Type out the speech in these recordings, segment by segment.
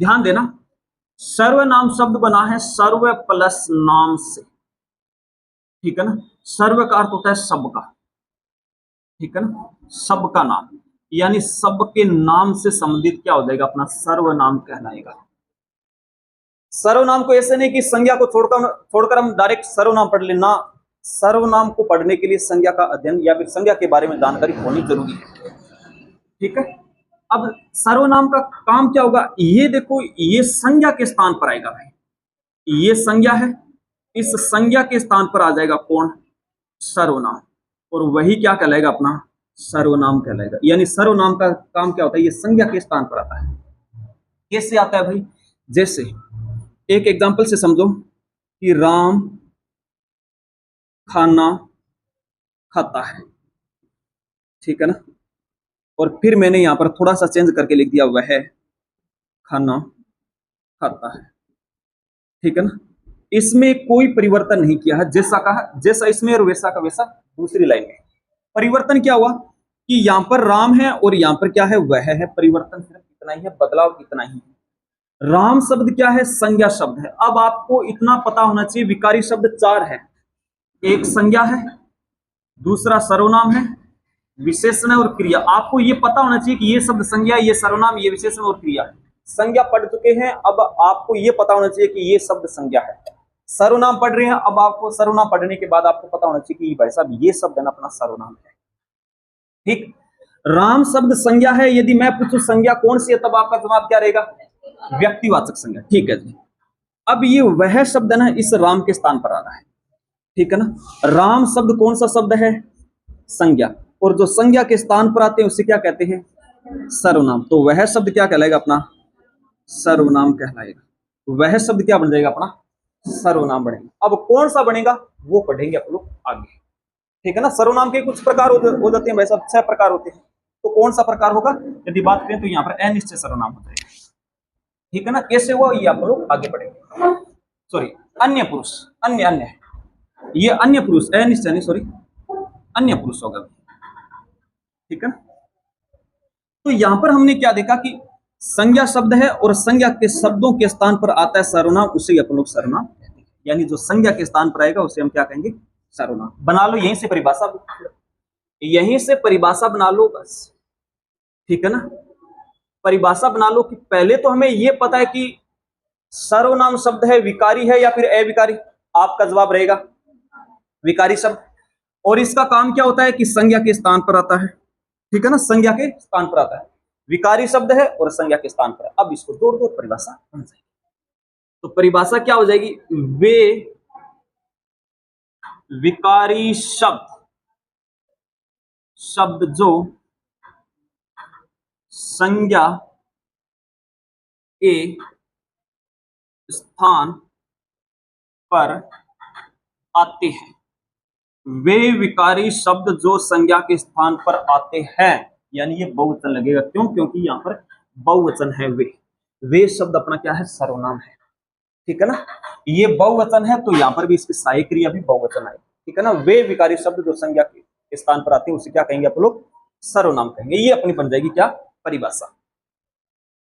ध्यान देना, सर्वनाम शब्द बना है सर्व प्लस नाम से, ठीक है ना। सर्व का अर्थ होता है सबका, ठीक है ना, सबका नाम, यानी सबके नाम से संबंधित क्या हो जाएगा अपना सर्वनाम कहलाएगा। सर्वनाम को ऐसे नहीं कि संज्ञा को छोड़कर हम डायरेक्ट सर्वनाम पढ़ लेना, सर्वनाम को पढ़ने के लिए संज्ञा का अध्ययन या फिर संज्ञा के बारे में जानकारी होनी जरूरी है, ठीक है। अब सर्वनाम का काम क्या होगा, ये देखो, ये संज्ञा के स्थान पर आएगा भाई, ये संज्ञा है, इस संज्ञा के स्थान पर आ जाएगा कौन, सर्वनाम, और वही क्या कहलाएगा अपना सर्वनाम कहलाएगा। यानी सर्वनाम का काम क्या होता है, ये संज्ञा के स्थान पर आता है। कैसे आता है भाई, जैसे एक एग्जांपल से समझो कि राम खाना खाता है, ठीक है ना, और फिर मैंने यहां पर थोड़ा सा चेंज करके लिख दिया वह खाना खाता है, ठीक है ना। इसमें कोई परिवर्तन नहीं किया है, जैसा कहा जैसा इसमें और वैसा का वैसा दूसरी लाइन में। परिवर्तन क्या हुआ कि यहां पर राम है और यहां पर क्या है वह है, परिवर्तन सिर्फ इतना ही है, बदलाव इतना ही है। राम शब्द क्या है, संज्ञा शब्द है। अब आपको इतना पता होना चाहिए, विकारी शब्द चार है, एक संज्ञा है, दूसरा सर्वनाम है, विशेषण और क्रिया। आपको ये पता होना चाहिए कि ये शब्द संज्ञा, ये सर्वनाम, ये विशेषण और क्रिया। संज्ञा पढ़ चुके हैं, अब आपको ये पता होना चाहिए कि ये शब्द संज्ञा है। सर्वनाम पढ़ रहे हैं, अब आपको सर्वनाम पढ़ने के बाद आपको पता होना चाहिए कि भाई साहब ये शब्द है ना अपना सर्वनाम है, ठीक। राम शब्द संज्ञा है, यदि मैं पूछूं संज्ञा कौन सी है, तब आपका जवाब क्या रहेगा, व्यक्तिवाचक संज्ञा, ठीक है जी। अब ये वह शब्द है ना इस राम के स्थान पर आ रहा है, ठीक है ना। राम शब्द कौन सा शब्द है, संज्ञा, और जो संज्ञा के स्थान पर आते हैं उसे क्या कहते हैं, सर्वनाम। तो वह शब्द क्या कहलाएगा अपना सर्वनाम कहलाएगा, वह शब्द क्या बन जाएगा अपना सर्वनाम बनेगा। अब कौन सा बनेगा वो पढ़ेंगे आप लोग आगे, ठीक है ना। सर्वनाम के कुछ प्रकार हो जाते हैं, वैसे 6 प्रकार होते हैं। तो कौन सा प्रकार होगा, यदि बात करें तो यहाँ पर अनिश्चय सर्वनाम हो जाएगा, ठीक है ना। कैसे हुआ ये आप लोग आगे पढ़ेंगे। सॉरी, अन्य पुरुष, अन्य अन्य ये अन्य पुरुष, अनिश्चय नहीं, सॉरी, अन्य पुरुष होगा, ठीक है ना। तो यहां पर हमने क्या देखा कि संज्ञा शब्द है और संज्ञा के शब्दों के स्थान पर आता है सर्वनाम, उसे अपन लोग सर्वनाम कहते हैं। यानी जो संज्ञा के स्थान पर आएगा उसे हम क्या कहेंगे, सर्वनाम। बना लो यहीं से परिभाषा, यहीं से परिभाषा बना लो बस, ठीक है ना। परिभाषा बना लो कि पहले तो हमें यह पता है कि सर्वनाम शब्द है विकारी है या फिर अविकारी। आपका जवाब रहेगा विकारी शब्द, और इसका काम क्या होता है कि संज्ञा के स्थान पर आता है, ठीक है ना, संज्ञा के स्थान पर आता है। विकारी शब्द है और संज्ञा के स्थान पर। अब इसको जोड़ दो, परिभाषा बन जाएगी। तो परिभाषा क्या हो जाएगी, वे विकारी शब्द जो संज्ञा के स्थान पर आते हैं, वे विकारी शब्द जो संज्ञा के स्थान पर आते हैं, यानी ये बहुवचन लगेगा। क्यों, क्योंकि यहां पर बहुवचन है। वे शब्द अपना क्या है, सर्वनाम है, ठीक है ना। ये बहुवचन है तो यहां पर भी इसकी सहायक क्रिया भी बहुवचन है, ठीक है ना। वे विकारी शब्द जो संज्ञा के स्थान पर आते हैं उसे क्या कहेंगे आप लोग, सर्वनाम कहेंगे। ये अपनी बन जाएगी क्या, परिभाषा,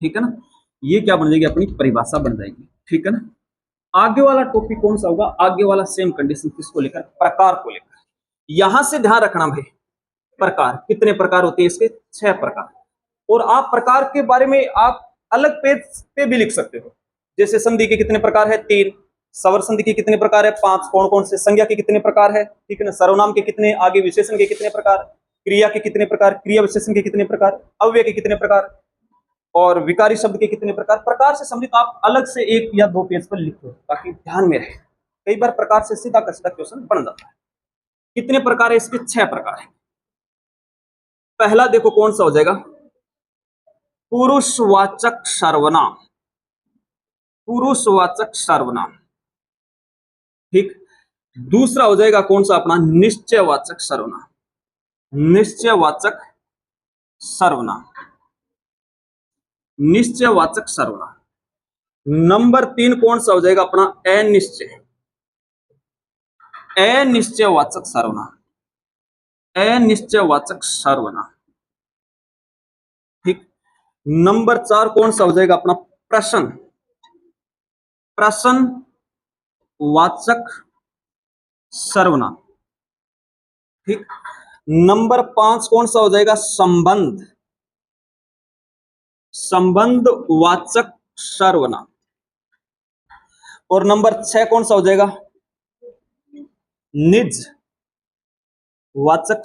ठीक है ना। ये क्या बन जाएगी, अपनी परिभाषा बन जाएगी, ठीक है ना। आगे वाला टॉपिक कौन सा होगा, आगे वाला सेम कंडीशन किसको लेकर, प्रकार को लेकर। यहां से ध्यान रखना भाई, प्रकार कितने प्रकार होते हैं इसके, 6 प्रकार। और आप प्रकार के बारे में आप अलग पेज पे भी लिख सकते हो। जैसे संधि के कितने प्रकार है, 3। सवर संधि के कितने प्रकार है, 5। कौन कौन से, संज्ञा के कितने प्रकार है, ठीक है ना, सर्वनाम के कितने, आगे विशेषण के कितने प्रकार, क्रिया के कितने प्रकार, क्रिया विशेषण के कितने प्रकार, अव्यय के कितने प्रकार, और विकारी शब्द के कितने प्रकार। प्रकार से संबंधित आप अलग से 1 या 2 पेज पर लिखो ताकि ध्यान में रहे। कई बार प्रकार से सीधा का सीधा क्वेश्चन बन जाता है। कितने प्रकार है इसके, 6 प्रकार है। पहला देखो कौन सा हो जाएगा, पुरुषवाचक सर्वनाम, पुरुषवाचक सर्वनाम, ठीक। दूसरा हो जाएगा कौन सा अपना, निश्चयवाचक सर्वनाम, निश्चयवाचक सर्वनाम, निश्चयवाचक सर्वनाम। नंबर 3 कौन सा हो जाएगा अपना, अनिश्चय, अनिश्चयवाचक सर्वनाम, अनिश्चयवाचक सर्वनाम, ठीक। नंबर 4 कौन सा हो जाएगा अपना, प्रश्न, प्रश्नवाचक सर्वनाम। ठीक। नंबर 5 कौन सा हो जाएगा? संबंध, संबंधवाचक सर्वनाम। और नंबर 6 कौन सा हो जाएगा? निजवाचक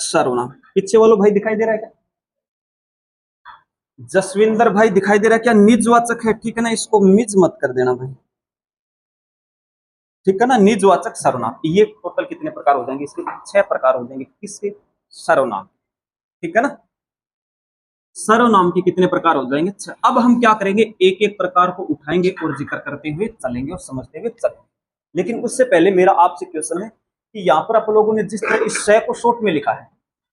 सर्वनाम। पीछे वालों भाई दिखाई दे रहा है क्या? जसविंदर भाई दिखाई दे रहा है क्या? निजवाचक है, ठीक है ना, इसको मिज मत कर देना भाई, ठीक है ना। निजवाचक सर्वनाम, ये टोटल कितने प्रकार हो जाएंगे इसके? 6 प्रकार हो जाएंगे। किसके? सर्वनाम, ठीक है ना। सर्वनाम के कितने प्रकार हो जाएंगे? 6। अब हम क्या करेंगे? एक एक प्रकार को उठाएंगे और जिक्र करते हुए चलेंगे और समझते हुए चलेंगे। लेकिन उससे पहले मेरा आपसे क्वेश्चन है कि यहाँ पर अपन लोगों ने जिस तरह इस 6 को शॉर्ट में लिखा है,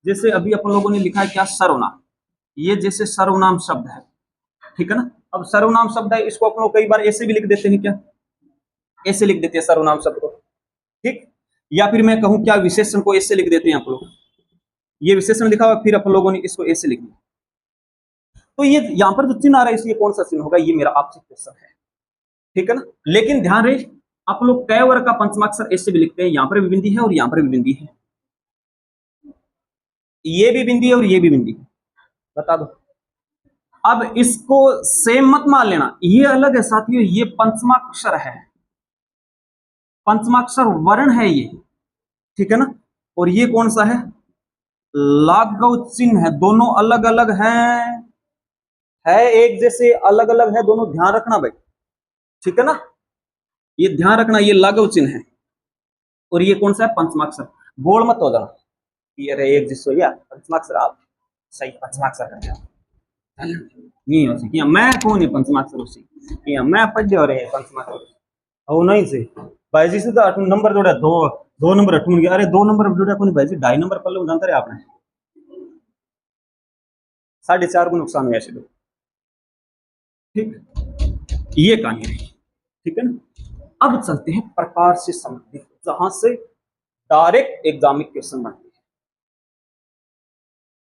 जैसे अभी अपन लोगों ने लिखा है क्या? सर्वनाम। ये जैसे सर्वनाम शब्द है, ठीक है ना। अब सर्वनाम शब्द है, इसको अपन लोग कई बार ऐसे भी लिख देते हैं क्या? ऐसे लिख देते हैं सर्वनाम शब्द को, ठीक। या फिर मैं कहूं क्या, विशेषण को ऐसे लिख देते हैं आप लोग। ये विशेषण लिखा हुआ, फिर अपन लोगों ने इसको ऐसे लिख दिया। तो ये यहां पर जो चिन्ह आ रहा है, इसलिए कौन सा चिन्ह होगा? ये मेरा आपसे क्वेश्चन है, ठीक है ना। लेकिन ध्यान रहे, आप लोग कै वर्ग का पंचमाक्षर ऐसे भी लिखते हैं, यहां पर भी बिंदी है और यहां पर भी बिंदी है, ये भी बिंदी है और ये भी बिंदी है, बता दो। अब इसको सेम मत मान लेना, ये अलग है साथियों, ये पंचमाक्षर है, पंचमाक्षर वर्ण है ये, ठीक है ना। और ये कौन सा है? लाघव चिन्ह है। दोनों अलग अलग हैं, है एक जैसे, अलग अलग है दोनों, ध्यान रखना भाई, ठीक है ना। ये ध्यान रखना, ये लाघव चिन्ह है और ये कौन सा है? पंचमाक्षर। बोल मत हो जाना ये अरे एक जिस हो गया पंचमाक्षर, आप सही पंचमाक्षर कर नहीं हो सकी, मैं कौन है पंचमाक्षर उसी कि मैं पढ़ हो रहे पंचमाक्षर ओ नहीं से भाई जी से तो 8 नंबर जोड़ा, दो दो नंबर अठून गया, अरे 2 नंबर जोड़ा कौन भाई जी, 2.5 नंबर पल्ले जानते रहे आपने, 4.5 को नुकसान हुआ ऐसे, ठीक। ये कहानी रही, ठीक है ना। अब चलते हैं प्रकार से संबंधित, जहां से डायरेक्ट एग्जामिक क्वेश्चन बनते हैं।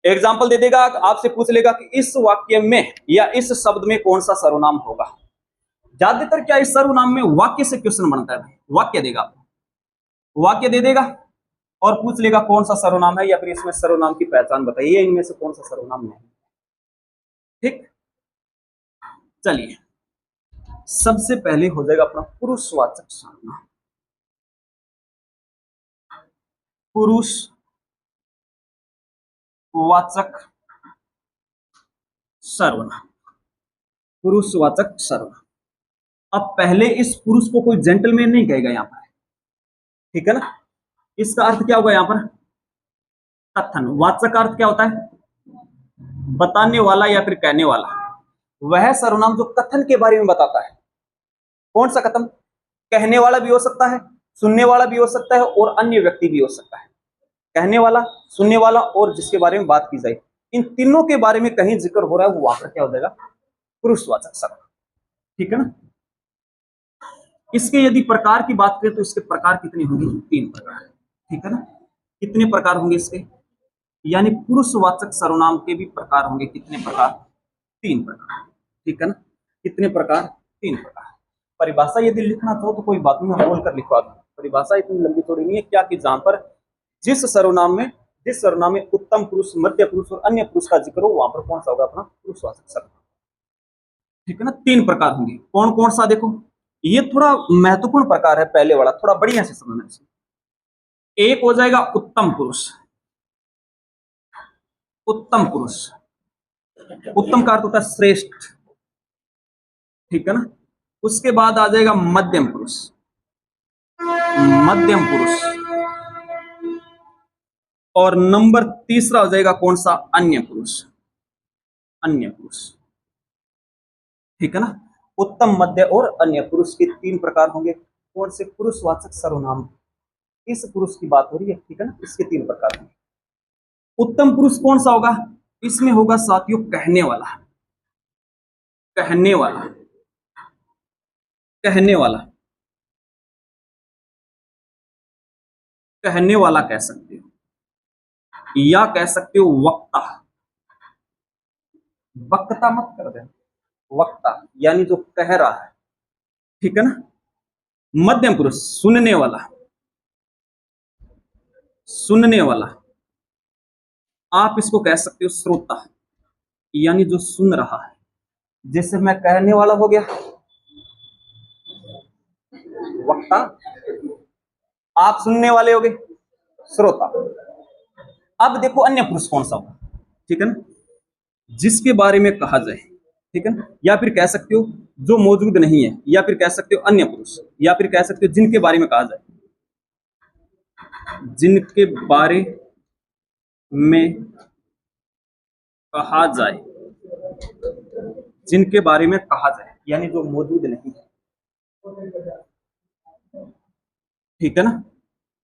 एग्जाम्पल दे देगा, आपसे पूछ लेगा कि इस वाक्य में या इस शब्द में कौन सा सर्वनाम होगा। ज्यादातर क्या इस सर्वनाम में वाक्य से क्वेश्चन बनता है, वाक्य देगा आपको, वाक्य दे देगा और पूछ लेगा कौन सा सर्वनाम है, या फिर इसमें सर्वनाम की पहचान बताइए, इनमें से कौन सा सर्वनाम नहीं, ठीक। चलिए, सबसे पहले हो जाएगा अपना पुरुषवाचक सर्वनाम। पुरुषवाचक सर्वनाम, पुरुषवाचक सर्वनाम। अब पहले इस पुरुष को कोई जेंटलमैन नहीं कहेगा यहां पर, ठीक है ना। इसका अर्थ क्या होगा यहां पर? कथन। वाचक अर्थ क्या होता है? बताने वाला या फिर कहने वाला। वह सर्वनाम जो कथन के बारे में बताता है। कौन सा कथन? कहने वाला भी हो सकता है, सुनने वाला भी हो सकता है और अन्य व्यक्ति भी हो सकता है। कहने वाला, सुनने वाला और जिसके बारे में बात की जाए, इन तीनों के बारे में कहीं जिक्र हो रहा है, वो वहां पर क्या हो जाएगा? पुरुषवाचक सर्वनाम, ठीक है ना। इसके यदि प्रकार की बात करें तो इसके प्रकार कितने होंगे? 3 प्रकार, ठीक है ना। कितने प्रकार होंगे इसके? यानी पुरुषवाचक सर्वनाम के भी प्रकार होंगे, कितने प्रकार? 3 प्रकार, ठीक है ना। कितने प्रकार? 3 प्रकार। परिभाषा यदि लिखना चाहो तो कोई बात नहीं, मैं बोलकर लिखवा दूं, परिभाषा इतनी लंबी थोड़ी नहीं है क्या, कि जहां पर जिस सर्वनाम में उत्तम पुरुष, मध्य पुरुष और अन्य पुरुष का जिक्र हो, वहां पर कौन सा होगा? अपना पुरुषवाचक सर्वनाम, ठीक है ना। 3 प्रकार होंगे। कौन कौन सा? देखो, ये थोड़ा महत्वपूर्ण प्रकार है, पहले वाला थोड़ा बढ़िया से समझना। एक हो जाएगा उत्तम पुरुष, उत्तम पुरुष, उत्तम का अर्थ होता है श्रेष्ठ, ठीक है ना। उसके बाद आ जाएगा मध्यम पुरुष, मध्यम पुरुष। और नंबर तीसरा हो जाएगा कौन सा? अन्य पुरुष, अन्य पुरुष, ठीक है ना। उत्तम, मध्य और अन्य पुरुष के 3 प्रकार होंगे। कौन से? पुरुषवाचक सर्वनाम, इस पुरुष की बात हो रही है, ठीक है ना। इसके 3 प्रकार होंगे। उत्तम पुरुष कौन सा होगा? इसमें होगा साथियों कहने वाला, कहने वाला, कहने वाला, कहने वाला कह सकते हो, या कह सकते हो वक्ता, वक्ता मत कर देना, वक्ता यानी जो कह रहा है, ठीक है ना। मध्यम पुरुष सुनने वाला, सुनने वाला, आप इसको कह सकते हो श्रोता यानी जो सुन रहा है। जैसे मैं कहने वाला हो गया वक्ता, आप सुनने वाले हो गए श्रोता। अब देखो अन्य पुरुष कौन सा होगा, ठीक है ना, जिसके बारे में कहा जाए, ठीक है ना, या फिर कह सकते हो जो मौजूद नहीं है, या फिर कह सकते हो अन्य पुरुष, या फिर कह सकते हो जिनके बारे में कहा जाए, जिनके बारे में कहा जाए, जिनके बारे में कहा जाए यानी जो मौजूद नहीं है, ठीक है ना,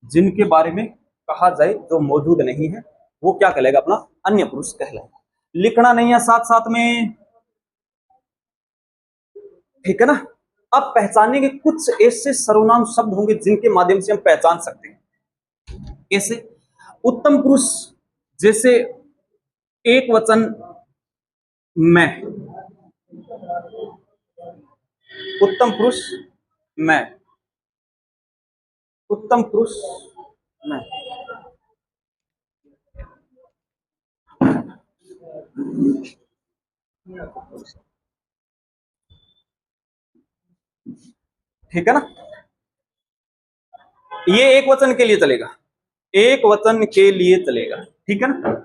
जिनके बारे में कहा जाए जो मौजूद नहीं है, वो क्या कहलाएगा, अपना अन्य पुरुष कहलाएगा। लिखना नहीं है साथ साथ में, ठीक है ना। अब पहचानने के कुछ ऐसे सर्वनाम शब्द होंगे जिनके माध्यम से हम पहचान सकते हैं। कैसे? उत्तम पुरुष, जैसे एक वचन मैं, उत्तम पुरुष मैं, उत्तम पुरुष मैं, ठीक है ना। ये एक वचन के लिए चलेगा, एक वचन के लिए चलेगा, ठीक है ना।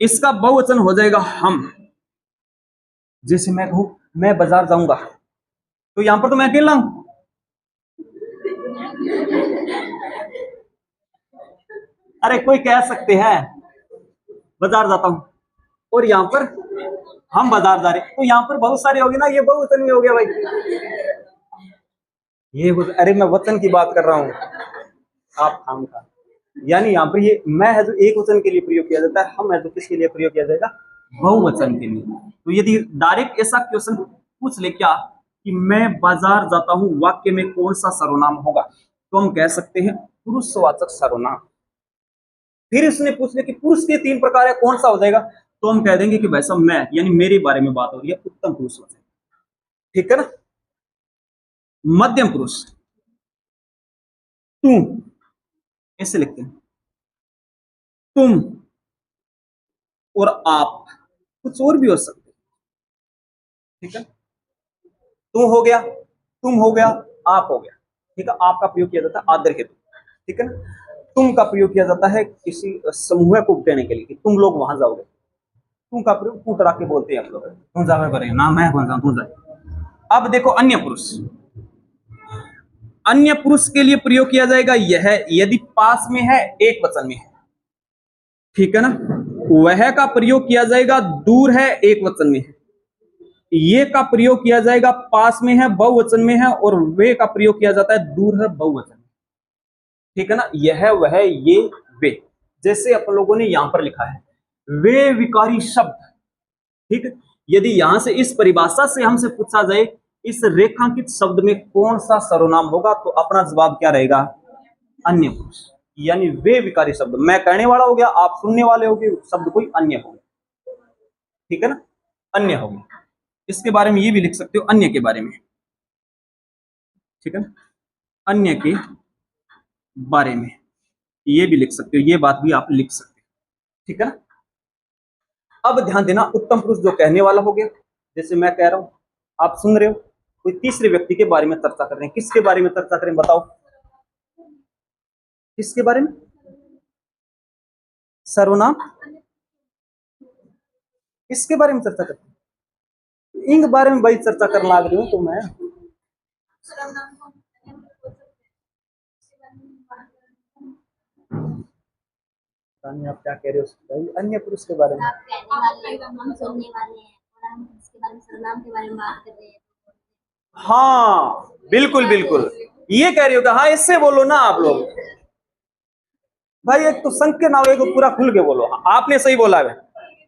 इसका बहुवचन हो जाएगा हम। जैसे मैं कहूं मैं बाजार जाऊंगा, तो यहां पर तो मैं अकेला हूं, अरे कोई कह सकते हैं बाजार जाता हूं, और यहां पर हम बाजार जा रहे, तो यहां पर बहुत सारे हो गए ना, ये बहुवचन में हो गया भाई। अरे मैं वचन की बात कर रहा हूं, आप हम का, यानी यहाँ पर ये मैं है जो एक वचन के लिए प्रयोग किया जाता है, हम है जो किसके लिए प्रयोग किया जाएगा, बहुवचन के लिए। तो यदि डायरेक्ट ऐसा क्वेश्चन पूछ ले क्या कि मैं बाजार जाता हूं, वाक्य में कौन सा सर्वनाम होगा, तो हम कह सकते हैं पुरुषवाचक सर्वनाम। फिर इसने पूछ लिया कि पुरुष के तीन प्रकार है, कौन सा हो जाएगा, तो हम कह देंगे कि भाई साहब मैं यानी मेरे बारे में बात हो रही है, उत्तम पुरुष हो जाएगा, ठीक है ना। मध्यम पुरुष तू, ऐसे लिखते हैं, तुम और आप, कुछ और भी हो सकते हैं, ठीक है। तुम हो गया, तुम हो गया, आप हो गया, ठीक है। आपका प्रयोग किया जाता है आदर हेतु, ठीक है ना। तुम का प्रयोग किया जाता है किसी समूह को कहने के लिए कि तुम लोग वहां जाओगे। तुम का प्रयोग तू करा के बोलते हैं हम लोग, तुम जावे करेंगे ना, मैं कौन सा तू जाए। अब देखो अन्य पुरुष, अन्य पुरुष के लिए प्रयोग किया जाएगा यह यदि पास में है, एक वचन में है, ठीक है ना। वह का प्रयोग किया जाएगा दूर है, एक वचन में है। ये का प्रयोग किया जाएगा पास में है, बहुवचन में है, और वे का प्रयोग किया जाता है दूर है, बहुवचन में, ठीक है ना। यह वह ये वे, जैसे अपन लोगों ने यहां पर लिखा है वे विकारी शब्द, ठीक है। यदि यहां से इस परिभाषा से हमसे पूछा जाए इस रेखांकित शब्द में कौन सा सर्वनाम होगा, तो अपना जवाब क्या रहेगा, अन्य पुरुष, यानी वे विकारी शब्द। मैं कहने वाला हो गया, आप सुनने वाले हो गए, शब्द कोई अन्य हो गया, ठीक है ना, अन्य हो गया। इसके बारे में ये भी लिख सकते हो अन्य के बारे में, ठीक है ना, अन्य के बारे में ये भी लिख सकते हो, ये बात भी आप लिख सकते हो, ठीक है ना। अब ध्यान देना, उत्तम पुरुष जो कहने वाला हो गया, जैसे मैं कह रहा हूं, आप सुन रहे हो, कोई तीसरे व्यक्ति के बारे में चर्चा कर रहे हैं, किसके बारे में चर्चा करें बताओ, किसके बारे में, सर्वनाम, किसके बारे में चर्चा करते हैं, इनके बारे में भाई चर्चा करने लग रही हूं तो मैं, आप क्या कह रहे हो भाई, अन्य पुरुष के बारे में, आप कहने वाले, हम सुनने वाले हैं, और हम इसके बारे में सर्वनाम के बारे में बात कर रहे हैं। हाँ बिल्कुल बिल्कुल, ये कह रही हो, हाँ इससे बोलो ना आप लोग भाई, एक तो संख के नावे को पूरा खुल के बोलो। आपने सही बोला है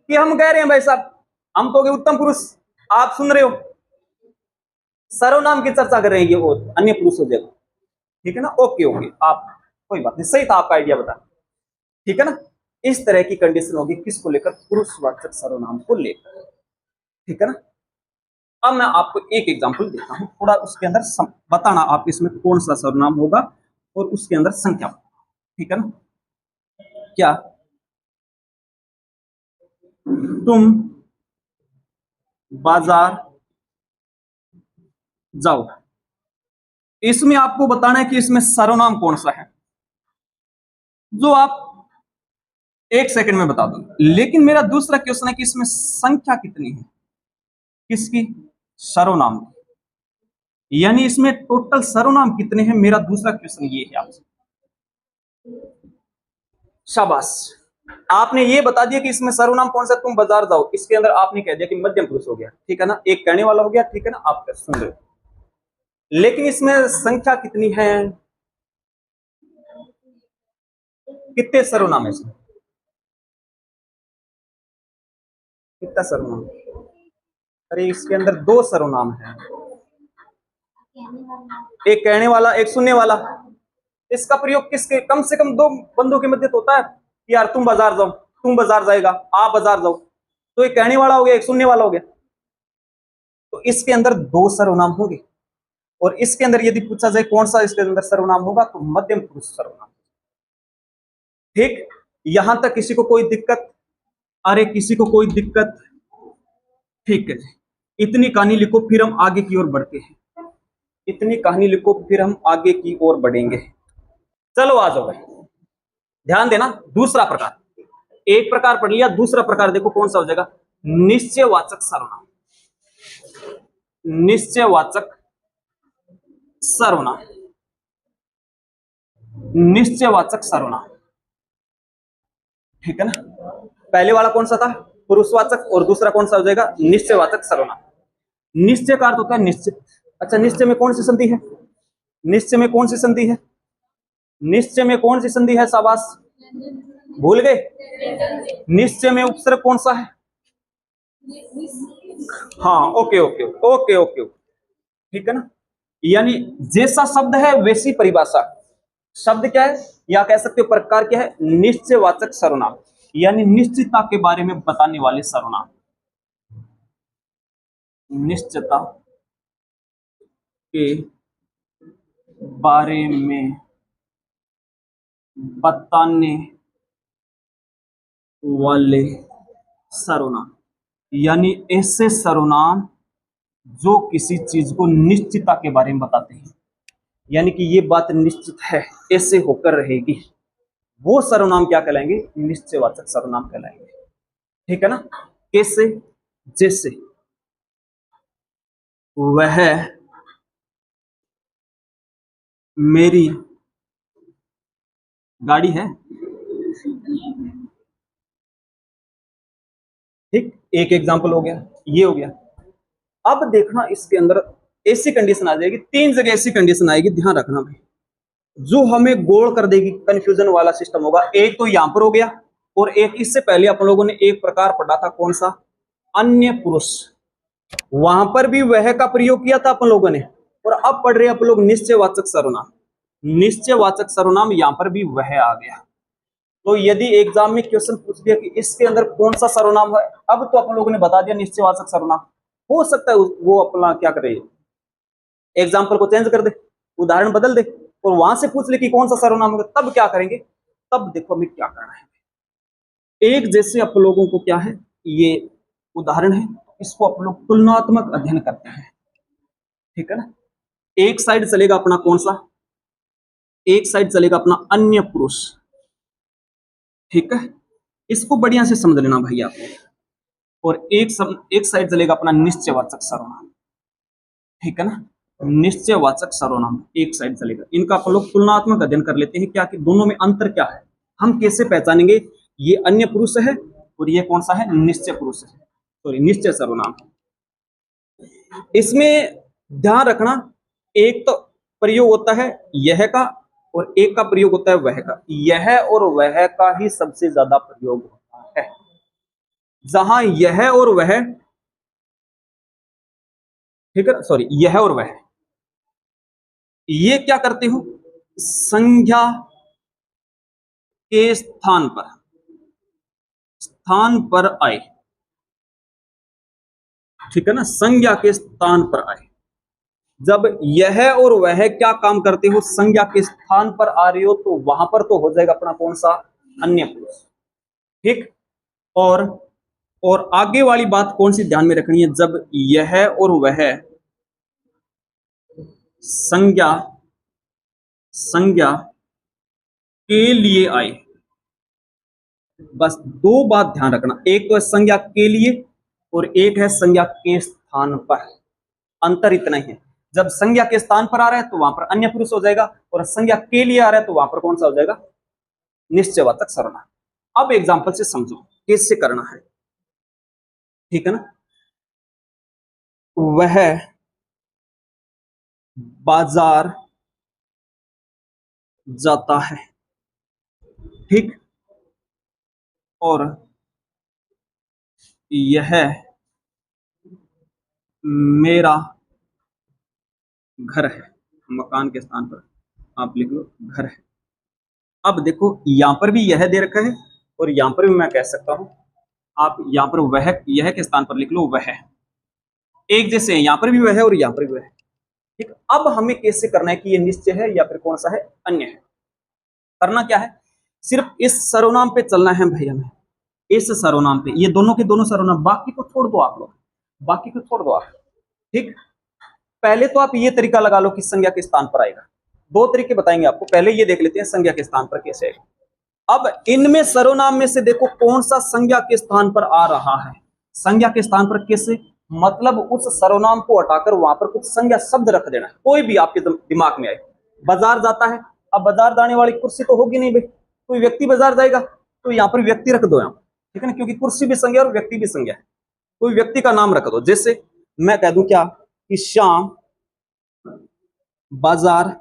कि हम कह रहे हैं भाई साहब, हम तो उत्तम पुरुष, आप सुन रहे हो, सर्वनाम की चर्चा कर रहे हैं, ये वो अन्य पुरुष हो जाएगा, ठीक है ना। ओके ओके, आप कोई बात नहीं, सही था आपका आइडिया बता, ठीक है ना। इस तरह की कंडीशन होगी किसको लेकर, पुरुषवाचक सर्वनाम को लेकर, ठीक है ना। अब मैं आपको एक एग्जांपल देता हूं, थोड़ा उसके अंदर बताना आप इसमें कौन सा सर्वनाम होगा और उसके अंदर संख्या, ठीक है ना। क्या तुम बाजार जाओ, इसमें आपको बताना है कि इसमें सर्वनाम कौन सा है, जो आप एक सेकंड में बता दो। लेकिन मेरा दूसरा क्वेश्चन है कि इसमें संख्या कितनी है, किसकी, सर्वनाम की। यानी इसमें टोटल सर्वनाम कितने हैं, मेरा दूसरा क्वेश्चन ये है आपसे। शाबाश, आपने ये बता दिया कि इसमें सर्वनाम कौन सा, तुम बाजार जाओ, इसके अंदर आपने कह दिया कि मध्यम पुरुष हो गया, ठीक है ना, एक कहने वाला हो गया, ठीक है ना, आप सुन रहे हो। लेकिन इसमें संख्या कितनी है, कितने सर्वनाम है इसमें, कितना सर्वनाम, अरे इसके अंदर दो सर्वनाम है, एक कहने वाला एक सुनने वाला। इसका प्रयोग किसके, कम से कम दो बंदों के मध्य तो होता है कि यार तुम बाजार जाओ, तुम बाजार जाएगा, आप बाजार जाओ, तो एक कहने वाला हो गया, एक सुनने वाला हो गया, तो इसके अंदर दो सर्वनाम होंगे। और इसके अंदर यदि पूछा जाए कौन सा इसके अंदर सर्वनाम होगा, तो मध्यम पुरुष सर्वनाम। ठीक, यहां तक किसी को कोई दिक्कत, अरे किसी को कोई दिक्कत, ठीक है जी, इतनी कहानी लिखो फिर हम आगे की ओर बढ़ते हैं, इतनी कहानी लिखो फिर हम आगे की ओर बढ़ेंगे। चलो आ जाओ भाई, ध्यान देना। दूसरा प्रकार, एक प्रकार पढ़ लिया, दूसरा प्रकार देखो कौन सा हो जाएगा, निश्चयवाचक सर्वनाम, निश्चयवाचक सर्वनाम, निश्चयवाचक सर्वनाम, ठीक है ना। पहले वाला कौन सा था, पुरुषवाचक, और दूसरा कौन सा हो जाएगा, निश्चयवाचक सर्वनाम। निश्चय का अर्थ होता है निश्चित। अच्छा, निश्चय में कौन सी संधि है, निश्चय में कौन सी संधि है, निश्चय में कौन सी संधि है, शाबाश, भूल गए। निश्चय में उपसर्ग कौन सा है, हाँ, ओके ओके ओके ओके, ठीक है ना। यानी जैसा शब्द है वैसी परिभाषा, शब्द क्या है या कह सकते हो प्रकार क्या है, निश्चयवाचक सर्वनाम, यानी निश्चितता के बारे में बताने वाले सर्वनाम, निश्चितता के बारे में बताने वाले सर्वनाम, यानी ऐसे सर्वनाम जो किसी चीज को निश्चितता के बारे में बताते हैं, यानी कि ये बात निश्चित है, ऐसे होकर रहेगी, वो सर्वनाम क्या कहलाएंगे, निश्चयवाचक सर्वनाम कहलाएंगे, ठीक है ना। कैसे, जैसे वह मेरी गाड़ी है, ठीक, एक एग्जाम्पल हो गया, ये हो गया। अब देखना इसके अंदर ऐसी कंडीशन आ जाएगी, तीन जगह ऐसी कंडीशन आएगी, ध्यान रखना भाई, जो हमें गोल कर देगी, कंफ्यूजन वाला सिस्टम होगा। एक तो यहां पर हो गया, और एक इससे पहले अपन लोगों ने एक प्रकार पढ़ा था, कौन सा, अन्य पुरुष, वहां पर भी वह का प्रयोग किया था अपन लोगों ने, और अब पढ़ रहे अपन लोग निश्चयवाचक सर्वनाम, निश्चयवाचक सर्वनाम, यहां पर भी वह आ गया। तो यदि एग्जाम में क्वेश्चन पूछ दिया कि इसके अंदर कौन सा सर्वनाम है, अब तो अपन लोगों ने बता दिया निश्चयवाचक सर्वनाम, हो सकता है वो अपना क्या करे, एग्जाम्पल को चेंज कर दे, उदाहरण बदल दे, और वहां से पूछ ले कि कौन सा सर्वनाम होगा, तब क्या करेंगे, तब देखो हमें क्या करना है। एक जैसे आप लोगों को क्या है, ये उदाहरण है, इसको आप लोग तुलनात्मक अध्ययन करते हैं, ठीक है ना। एक साइड चलेगा अपना कौन सा, एक साइड चलेगा अपना अन्य पुरुष, ठीक है, इसको बढ़िया से समझ लेना भाई आप। और एक साइड चलेगा अपना निश्चयवाचक सर्वनाम, ठीक है ना, निश्चयवाचक सर्वनाम एक साइड चलेगा। इनका अपन लोग तुलनात्मक अध्ययन कर लेते हैं, क्या कि दोनों में अंतर क्या है, हम कैसे पहचानेंगे ये अन्य पुरुष है और ये कौन सा है, निश्चय पुरुष है, सॉरी निश्चय सर्वनाम। इसमें ध्यान रखना, एक तो प्रयोग होता है यह का, और एक का प्रयोग होता है वह का, यह और वह का ही सबसे ज्यादा प्रयोग होता है। जहां यह और वह, ठीक है, सॉरी यह और वह, ये क्या करते हो, संज्ञा के स्थान पर आए, ठीक है ना, संज्ञा के स्थान पर आए। जब यह और वह क्या काम करते हो, संज्ञा के स्थान पर आ रहे हो, तो वहां पर तो हो जाएगा अपना कौन सा, अन्य पुरुष। ठीक। और और आगे वाली बात कौन सी ध्यान में रखनी है, जब यह और वह संज्ञा संज्ञा के लिए आए। बस दो बात ध्यान रखना, एक तो है संज्ञा के लिए और एक है संज्ञा के स्थान पर। अंतर इतना ही है, जब संज्ञा के स्थान पर आ रहा है तो वहां पर अन्य पुरुष हो जाएगा, और संज्ञा के लिए आ रहा है तो वहां पर कौन सा हो जाएगा, निश्चयवाचक सर्वनाम। अब एग्जांपल से समझो कैसे करना है। ठीक है ना, वह बाजार जाता है। ठीक। और यह मेरा घर है। मकान के स्थान पर आप लिख लो घर है। अब देखो यहां पर भी यह दे रखा है और यहां पर भी मैं कह सकता हूं, आप यहां पर वह, यह के स्थान पर लिख लो वह। एक जैसे है, यहां पर भी वह है और यहां पर भी वह है। ठीक। अब हमें कैसे करना है कि ये निश्चय है या फिर कौन सा है, अन्य है। करना क्या है, सिर्फ इस सर्वनाम पे चलना है भाई हमें, इस सर्वनाम पे, ये दोनों के दोनों सर्वनाम, बाकी को छोड़ दो आप लोग, बाकी को छोड़ दो आप। ठीक। पहले तो आप ये तरीका लगा लो कि संज्ञा के स्थान पर आएगा। दो तरीके बताएंगे आपको, पहले ये देख लेते हैं संज्ञा के स्थान पर कैसे आएगा। अब इनमें सर्वनाम में से देखो कौन सा संज्ञा के स्थान पर आ रहा है। संज्ञा के स्थान पर कैसे, मतलब उस सर्वनाम को हटाकर वहां पर कुछ संज्ञा शब्द रख देना, कोई भी आपके दिमाग में आए। बाजार जाता है, अब बाजार जाने वाली कुर्सी तो होगी नहीं भाई, कोई व्यक्ति बाजार जाएगा तो यहाँ पर व्यक्ति रख दो यहाँ। ठीक है ना, क्योंकि कुर्सी भी संज्ञा और व्यक्ति भी संज्ञा है, कोई व्यक्ति का नाम रख दो। जैसे मैं कह दूं क्या कि श्याम बाजार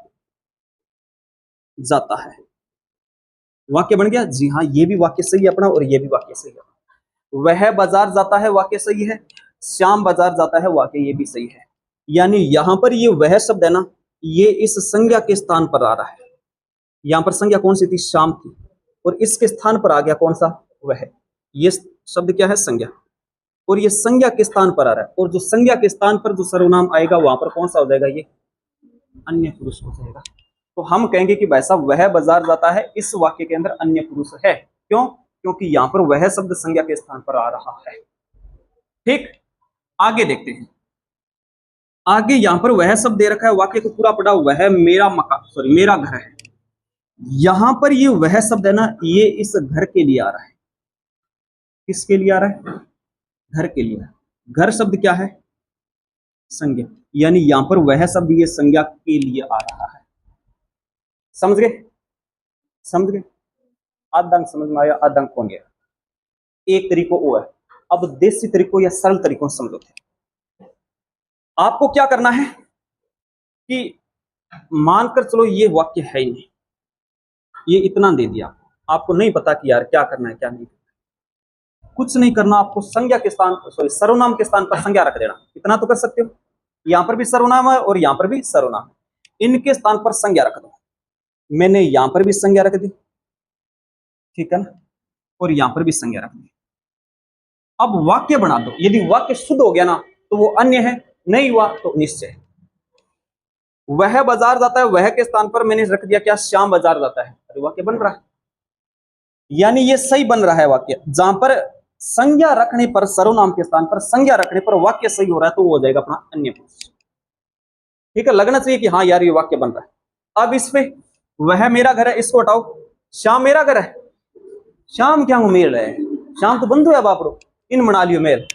जाता है, वाक्य बन गया। जी हाँ, ये भी वाक्य सही है अपना और ये भी वाक्य सही है। वह बाजार जाता है वाक्य सही है, श्याम बाजार जाता है वाक्य ये भी सही है। यानी यहां पर ये वह शब्द है ना, ये इस संज्ञा के स्थान पर आ रहा है। यहां पर संज्ञा कौन सी थी, श्याम थी, और इसके स्थान पर आ गया कौन सा, वह। ये शब्द क्या है, संज्ञा, और ये संज्ञा के स्थान पर आ रहा है, और जो संज्ञा के स्थान पर जो सर्वनाम आएगा वहां पर कौन सा हो जाएगा, ये अन्य पुरुष हो जाएगा। तो हम कहेंगे कि भाई साहब वह बाजार जाता है इस वाक्य के अंदर अन्य पुरुष है। क्यों, क्योंकि यहां पर वह शब्द संज्ञा के स्थान पर आ रहा है। ठीक। आगे देखते हैं, आगे यहां पर वह शब्द दे रखा है, वाक्य को पूरा पढ़ा, वह मेरा मकान, सॉरी मेरा घर है। यहां पर ये वह शब्द है ना, ये इस घर के लिए आ रहा है। किसके लिए आ रहा है, घर के लिए। घर शब्द क्या है, संज्ञा, यानी यहां पर वह शब्द ये संज्ञा के लिए आ रहा है। समझ गए, समझ गए, आधा अंक समझ में आया, आधा अंक कौन गया। एक तरीको वो है। अब देसी तरीकों या सरल तरीकों से समझो। आपको क्या करना है कि मानकर चलो ये वाक्य है ही नहीं, ये इतना दे दिया, आपको नहीं पता कि यार क्या करना है क्या नहीं करना। कुछ नहीं करना, आपको संज्ञा के स्थान, सॉरी सर्वनाम के स्थान पर संज्ञा रख देना। इतना तो कर सकते हो, यहां पर भी सर्वनाम है और यहां पर भी सर्वनाम, इनके स्थान पर संज्ञा रख दो। मैंने यहां पर भी संज्ञा रख दी, ठीक है ना, और यहां पर भी संज्ञा रख दी। अब वाक्य बना दो, यदि वाक्य शुद्ध हो गया ना तो वो अन्य है, नहीं हुआ तो निश्चय है। वह बाजार जाता है, वह के स्थान पर मैंने रख दिया क्या, श्याम बाजार जाता है, अरे वाक्य बन रहा है, यानी ये सही बन रहा है वाक्य। जहां पर संज्ञा रखने पर, सर्वनाम के स्थान पर संज्ञा रखने पर वाक्य सही हो रहा है तो वो हो जाएगा अपना अन्य पुरुष। ठीक है, लगना चाहिए कि हाँ यार ये वाक्य बन रहा है। अब इस पे वह मेरा घर है, इसको हटाओ, श्याम मेरा घर है। श्याम क्या मेल है, श्याम तो बंधु है बापरो, इन बना लियो मेल,